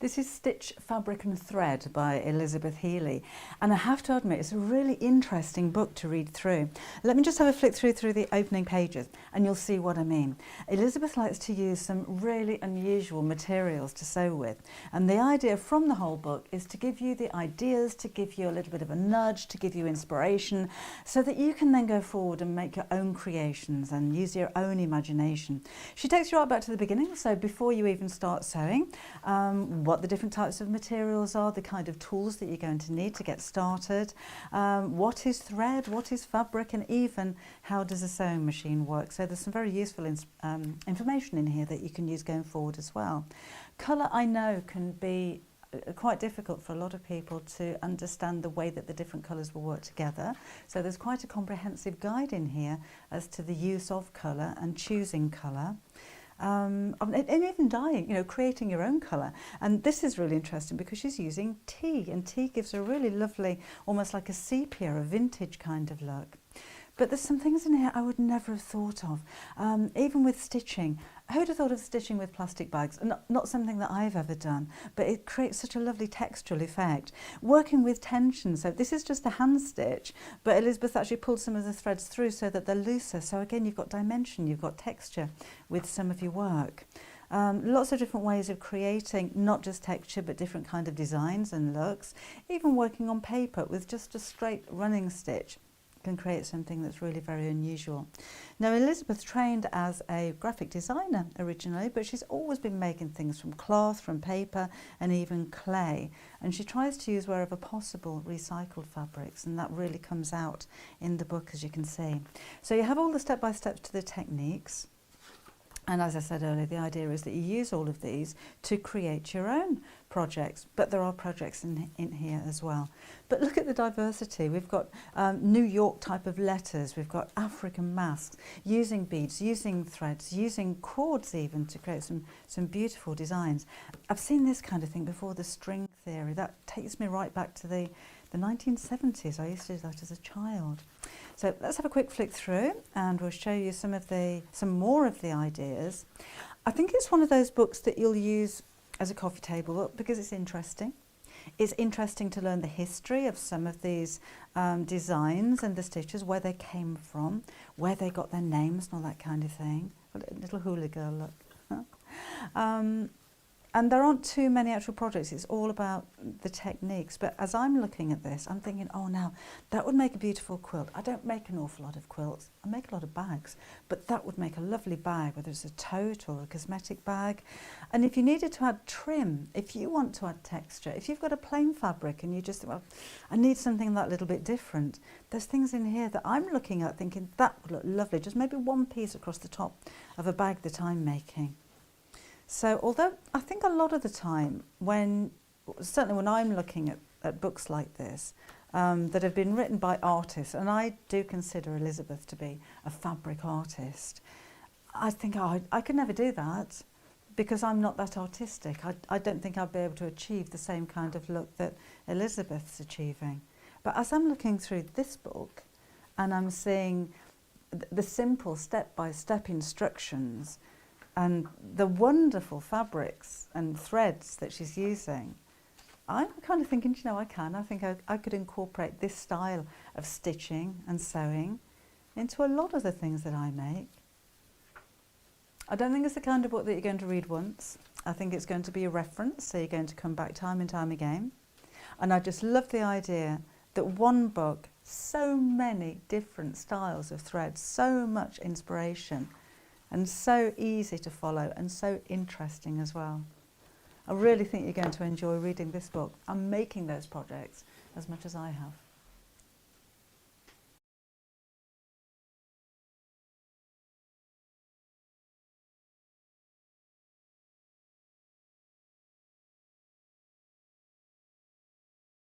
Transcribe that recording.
This is Stitch, Fabric and Thread by Elizabeth Healey, and I have to admit it's a really interesting book to read through. Let me just have a flick through the opening pages and you'll see what I mean. Elizabeth likes to use some really unusual materials to sew with, and the idea from the whole book is to give you the ideas, to give you a little bit of a nudge, to give you inspiration, so that you can then go forward and make your own creations and use your own imagination. She takes you right back to the beginning, so before you even start sewing, what the different types of materials are, the kind of tools that you're going to need to get started, what is thread, what is fabric, and even how does a sewing machine work. So there's some very useful information in here that you can use going forward as well. Colour, I know, can be quite difficult for a lot of people to understand the way that the different colours will work together. So there's quite a comprehensive guide in here as to the use of colour and choosing colour. And even dyeing, you know, creating your own colour. And this is really interesting because she's using tea, and tea gives a really lovely, almost like a sepia, a vintage kind of look. But there's some things in here I would never have thought of. Even with stitching, who would have thought of stitching with plastic bags? Not something that I've ever done, but it creates such a lovely textural effect. Working with tension, so this is just a hand stitch, but Elizabeth actually pulled some of the threads through so that they're looser. So again, you've got dimension, you've got texture with some of your work. Lots of different ways of creating not just texture but different kind of designs and looks. Even working on paper with just a straight running stitch can create something that's really very unusual. Now, Elizabeth trained as a graphic designer originally, but she's always been making things from cloth, from paper, and even clay. And she tries to use, wherever possible, recycled fabrics, and that really comes out in the book, as you can see. So you have all the step-by-steps to the techniques. And as I said earlier, the idea is that you use all of these to create your own projects, but there are projects in here as well. But look at the diversity. We've got New York type of letters, we've got African masks, using beads, using threads, using cords even to create some beautiful designs. I've seen this kind of thing before, the string theory. That takes me right back to the 1970s. I used to do that as a child. So let's have a quick flick through and we'll show you some more of the ideas. I think it's one of those books that you'll use as a coffee table book because it's interesting. It's interesting to learn the history of some of these designs and the stitches, where they came from, where they got their names and all that kind of thing. A little hula girl look. And there aren't too many actual projects, it's all about the techniques. But as I'm looking at this, I'm thinking, oh, now that would make a beautiful quilt. I don't make an awful lot of quilts, I make a lot of bags, but that would make a lovely bag, whether it's a tote or a cosmetic bag. And if you needed to add trim, if you want to add texture, if you've got a plain fabric and you just, well, I need something that little bit different, there's things in here that I'm looking at thinking that would look lovely, just maybe one piece across the top of a bag that I'm making. So although I think a lot of the time, certainly when I'm looking at books like this, that have been written by artists, and I do consider Elizabeth to be a fabric artist, I think, oh, I could never do that because I'm not that artistic. I don't think I'd be able to achieve the same kind of look that Elizabeth's achieving. But as I'm looking through this book and I'm seeing the simple step-by-step instructions and the wonderful fabrics and threads that she's using, I'm kind of thinking, you know, I think I could incorporate this style of stitching and sewing into a lot of the things that I make. I don't think it's the kind of book that you're going to read once. I think it's going to be a reference, so you're going to come back time and time again. And I just love the idea that one book, so many different styles of thread, so much inspiration, and so easy to follow and so interesting as well. I really think you're going to enjoy reading this book and making those projects as much as I have.